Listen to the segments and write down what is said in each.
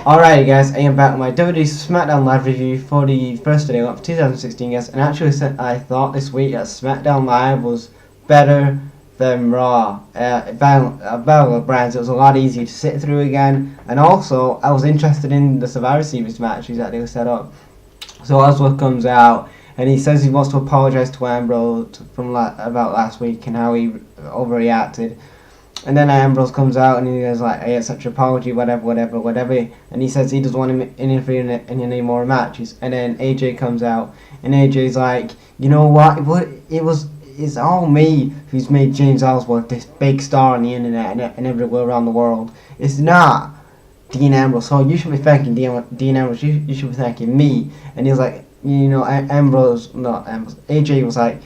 Alright guys, I am back with my WWE Smackdown live review for the first day of 2016 guys, and actually I thought this week that Smackdown Live was better than Raw. Battle of Brands, it was a lot easier to sit through again, and also I was interested in the Survivor Series matches that they were set up. So Ellsworth comes out and he says he wants to apologise to Ambrose about last week and how he overreacted. And then Ambrose comes out and he goes like, "Hey, it's such an apology, whatever." And he says he doesn't want to interfere in any more matches. And then AJ comes out and AJ's like, "You know what? It's all me who's made James Ellsworth this big star on the internet and everywhere around the world. It's not Dean Ambrose. So you should be thanking Dean Ambrose. You should be thanking me." And he was like, AJ was like,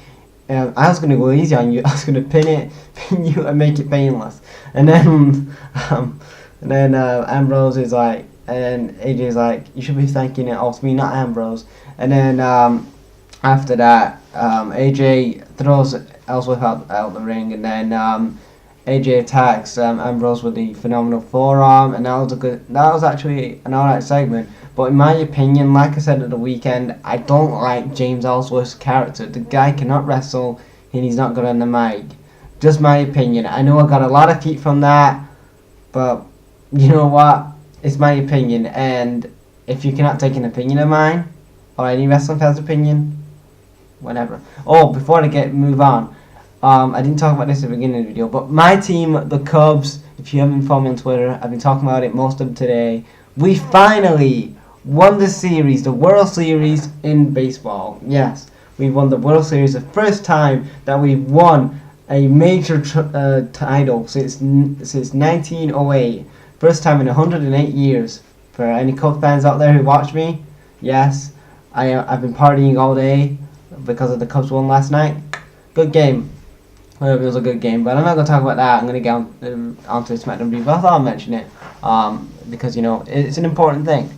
I was gonna go easy on you. I was gonna pin you and make it painless. And then, Ambrose is like, and AJ is like, "You should be thanking it also me, not Ambrose." And then after that, AJ throws Ellsworth out the ring, and then AJ attacks Ambrose with the phenomenal forearm, and that was actually an alright segment. But in my opinion, like I said at the weekend, I don't like James Ellsworth's character. The guy cannot wrestle and he's not good on the mic. Just my opinion. I know I got a lot of heat from that, but you know what? It's my opinion, and if you cannot take an opinion of mine, or any wrestling fan's opinion, whatever. Oh, before I move on, I didn't talk about this at the beginning of the video, but my team, the Cubs, if you haven't followed me on Twitter, I've been talking about it most of today. We finally won the series, the World Series in baseball. Yes, we won the World Series, the first time that we've won a major title since 1908. First time in 108 years. For any Cubs fans out there who watch me, yes, I've been partying all day because of the Cubs won last night. Good game. It was a good game, but I'm not going to talk about that. I'm going to get onto the SmackDown review, but I thought I'd mention it because, you know, it's an important thing.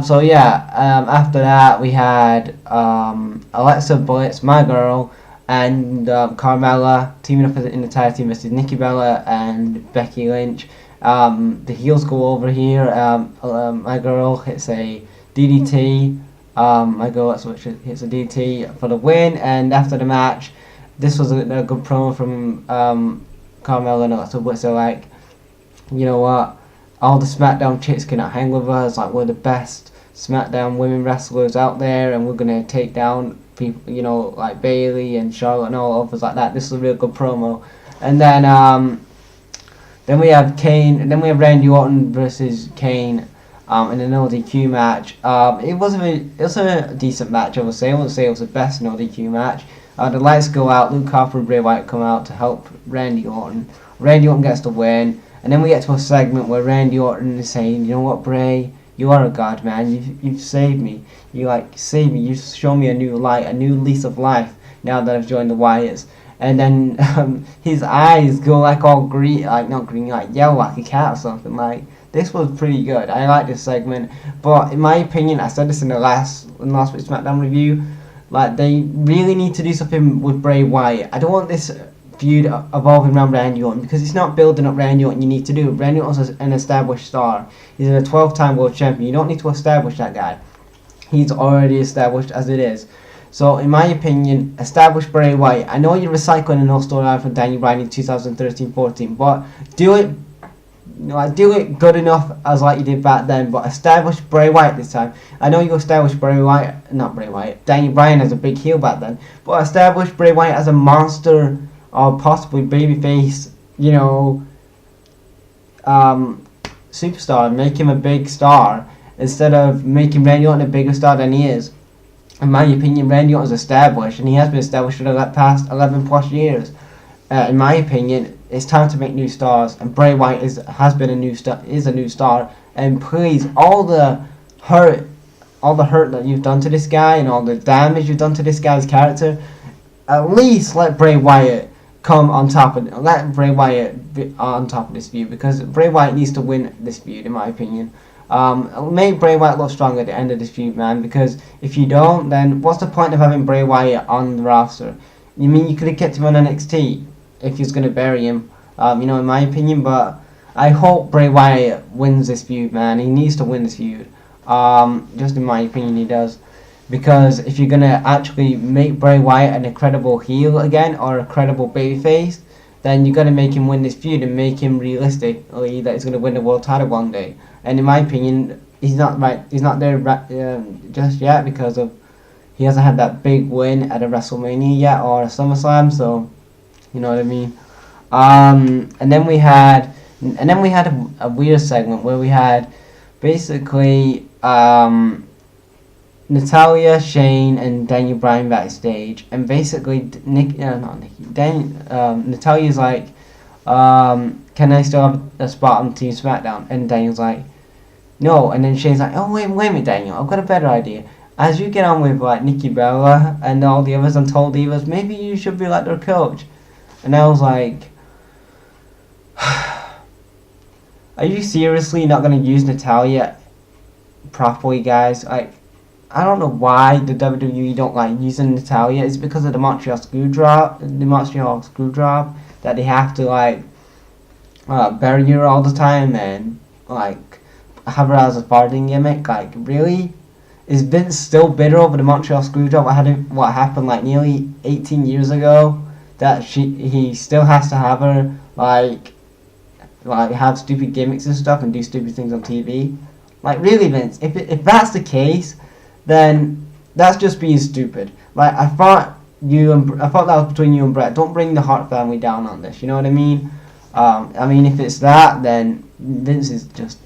So yeah, after that we had Alexa Bliss, my girl, and Carmella teaming up in the tag team versus Nikki Bella and Becky Lynch. The heels go over here. My girl hits a DDT. My girl hits a DDT for the win, and after the match, this was a good promo from Carmella and Alexa Bliss. They're like, "You know what? All the SmackDown chicks cannot hang with us. Like, we're the best SmackDown women wrestlers out there, and we're gonna take down people, you know, like Bayley and Charlotte and all others like that." This is a real good promo. And then we have Kane, and then we have Randy Orton versus Kane in an LDQ match. It was a decent match, I would say. I wouldn't say it was the best LDQ match. The lights go out. Luke Harper and Bray Wyatt come out to help Randy Orton. Randy Orton gets the win. And then we get to a segment where Randy Orton is saying, "You know what, Bray? You are a god, man. You've saved me. You saved me. You've shown me a new light, a new lease of life now that I've joined the Wyatts." And then his eyes go like all green, like not green, like yellow, like a cat or something. Like, this was pretty good. I like this segment. But in my opinion, I said this in last week's SmackDown review, like, they really need to do something with Bray Wyatt. I don't want this feud evolving around Randy Orton, because it's not building up Randy Orton. You need to do. Randy Orton's an established star. He's a 12-time world champion. You don't need to establish that guy. He's already established as it is. So in my opinion, establish Bray Wyatt. I know you're recycling an old storyline from Daniel Bryan in 2013-14, but do it good enough as like you did back then, but establish Bray Wyatt this time. I know you established Daniel Bryan as a big heel back then, but establish Bray Wyatt as a monster or possibly babyface, you know, superstar. Make him a big star instead of making Randy Orton a bigger star than he is. In my opinion, Randy Orton's established, and he has been established for the past 11 plus years. In my opinion, it's time to make new stars, and Bray Wyatt is a new star. And please, all the hurt that you've done to this guy and all the damage you've done to this guy's character, at least let Bray Wyatt come on top of it. Let Bray Wyatt be on top of this feud, because Bray Wyatt needs to win this feud, in my opinion. Make Bray Wyatt look strong at the end of this feud, man, because if you don't, then what's the point of having Bray Wyatt on the roster? You mean you could have kept him on NXT if he was going to bury him, you know, in my opinion, but I hope Bray Wyatt wins this feud, man. He needs to win this feud. Just in my opinion, he does. Because if you're gonna actually make Bray Wyatt an incredible heel again or a credible babyface, then you gotta make him win this feud and make him realistically that he's gonna win the world title one day. And in my opinion, he's not right. He's not there just yet because of he hasn't had that big win at a WrestleMania yet or a SummerSlam. So you know what I mean. And then we had a weird segment where we had basically Natalia, Shane, and Daniel Bryan backstage, and basically Natalia's like, can I still have a spot on Team Smackdown? And Daniel's like, no. And then Shane's like, oh wait a minute, Daniel, I've got a better idea. As you get on with like Nikki Bella and all the others Untold Divas, maybe you should be like their coach. And I was like, are you seriously not gonna use Natalia properly, guys? Like, I don't know why the WWE don't like using Natalia. It's because of the Montreal Screwjob that they have to like bury her all the time and like have her as a farting gimmick. Like, really? Is Vince still bitter over the Montreal Screwjob? What happened like nearly 18 years ago? That he still has to have her like have stupid gimmicks and stuff and do stupid things on TV. Like, really, Vince? If that's the case, then that's just being stupid. Like, I thought that was between you and Brett. Don't bring the Hart family down on this. You know what I mean? I mean, if it's that, then Vince is just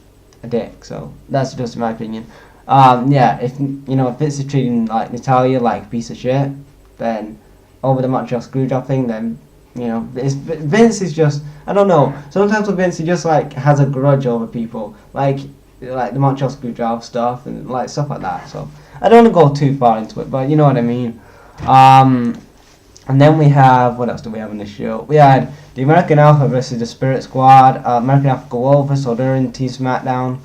a dick. So that's just my opinion. Yeah, if Vince is treating like Natalia like a piece of shit, then over the Montreal Screwjob thing, then Vince is just, I don't know. Sometimes with Vince, he just like has a grudge over people, like the Montreal Screwjob stuff and like stuff like that. So I don't want to go too far into it, but you know what I mean. And then we have, what else do we have on this show? We had the American Alpha versus the Spirit Squad. American Alpha go over, so they're in Team Smackdown.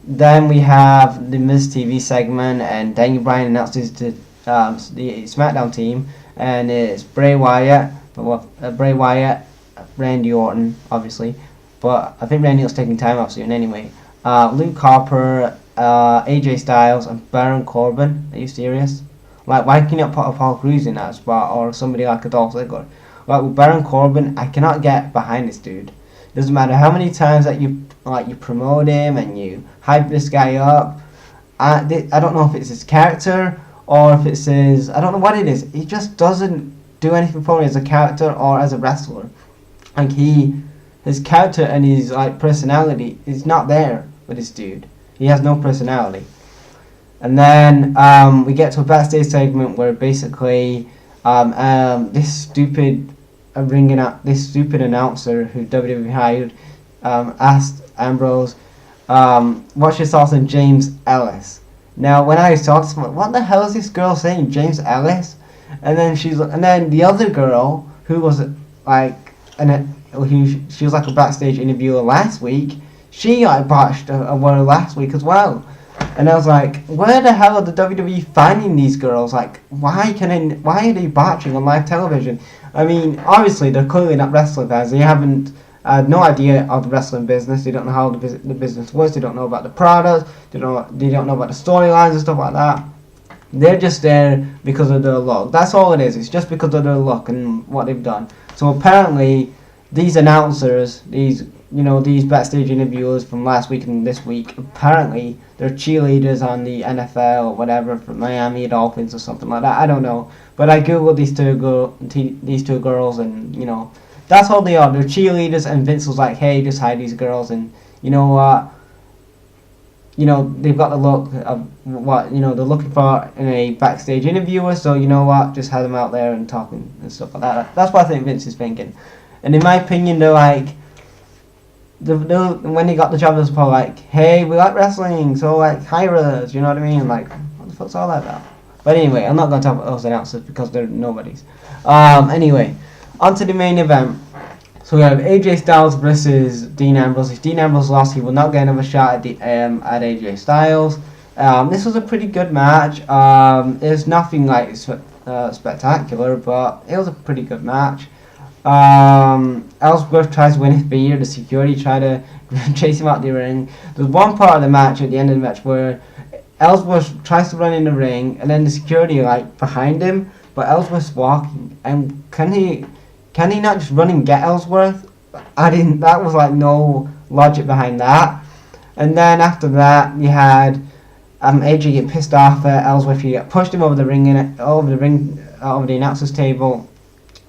Then we have the Miz TV segment, and Daniel Bryan announces the SmackDown team, and it's Bray Wyatt, Randy Orton, obviously, but I think Randy was taking time off soon anyway. Luke Harper, AJ Styles, and Baron Corbin. Are you serious? Like, why can you not put Apollo Crews in that spot or somebody like a Dolph Ziggler? Like, with Baron Corbin, I cannot get behind this dude. Doesn't matter how many times that you promote him and you hype this guy up. I don't know if it's his character or if it's his, I don't know what it is. He just doesn't do anything for me as a character or as a wrestler. Like, his character and his like personality is not there with this dude. He has no personality. And then we get to a backstage segment where basically this stupid announcer who WWE hired asked Ambrose, what's your thoughts on James Ellis? Now, when I saw this, I'm like, what the hell is this girl saying, James Ellis? And then the other girl who was like she was like a backstage interviewer last week. She like botched a word last week as well. And I was like, where the hell are the WWE finding these girls? Like, why are they botching on live television? I mean, obviously they're clearly not wrestling fans. They haven't no idea of the wrestling business. They don't know how the business works. They don't know about the products. They don't know about the storylines and stuff like that. They're just there because of their look. That's all it is. It's just because of their look and what they've done. So apparently, these announcers, these backstage interviewers from last week and this week, apparently they're cheerleaders on the NFL or whatever from Miami Dolphins or something like that. I don't know. But I googled these two girls, and that's all they are. They're cheerleaders, and Vince was like, hey, just hide these girls, and you know what? They've got the look of what they're looking for in a backstage interviewer. So you know what? Just have them out there and talking and stuff like that. That's what I think Vince is thinking. And in my opinion, they're like, when they got the job, they're probably like, hey, we like wrestling, so like hire us. You know what I mean? Like, what the fuck's all that about? But anyway, I'm not going to talk about those announcers because they're nobodies. Anyway, on to the main event. So we have AJ Styles versus Dean Ambrose. If Dean Ambrose lost, he will not get another shot at AJ Styles. This was a pretty good match. It's nothing like spectacular, but it was a pretty good match. Ellsworth tries to win his beer. The security try to chase him out the ring. There's one part of the match at the end of the match where Ellsworth tries to run in the ring, and then the security like behind him, but Ellsworth's walking. And can he not just run and get Ellsworth? That was like no logic behind that. And then after that, you had AJ get pissed off at Ellsworth. He pushed him over the announcer's table.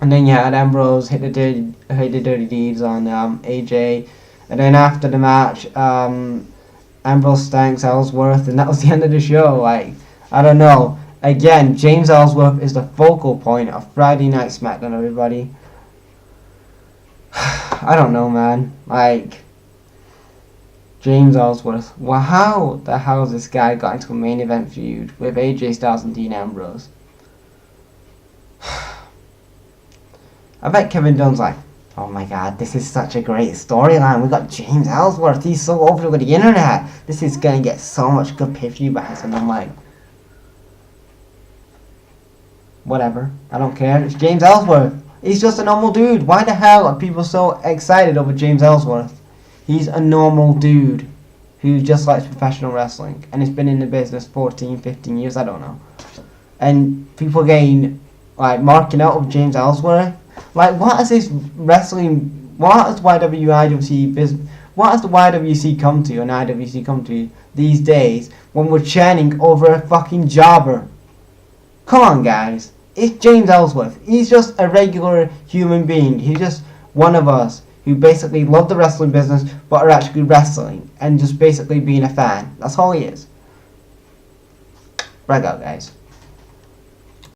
And then you had Ambrose hit the dirty deeds on AJ. And then after the match, Ambrose thanks Ellsworth, and that was the end of the show. Like, I don't know. Again, James Ellsworth is the focal point of Friday Night SmackDown, everybody. I don't know, man. Like, James Ellsworth. Well, how the hell has this guy got into a main event feud with AJ Styles and Dean Ambrose? I bet Kevin Dunn's like, oh my god, this is such a great storyline. We got James Ellsworth. He's so over with the internet. This is going to get so much good pay-per-view buys. And I'm like, whatever. I don't care. It's James Ellsworth. He's just a normal dude. Why the hell are people so excited over James Ellsworth? He's a normal dude who just likes professional wrestling. And has been in the business 14, 15 years. I don't know. And people getting, like, marking out of James Ellsworth. Like, what has this wrestling, what has the YWC come to, and IWC come to these days when we're chanting over a fucking jobber? Come on, guys. It's James Ellsworth. He's just a regular human being. He's just one of us who basically love the wrestling business but are actually wrestling and just basically being a fan. That's all he is. Brag out, guys.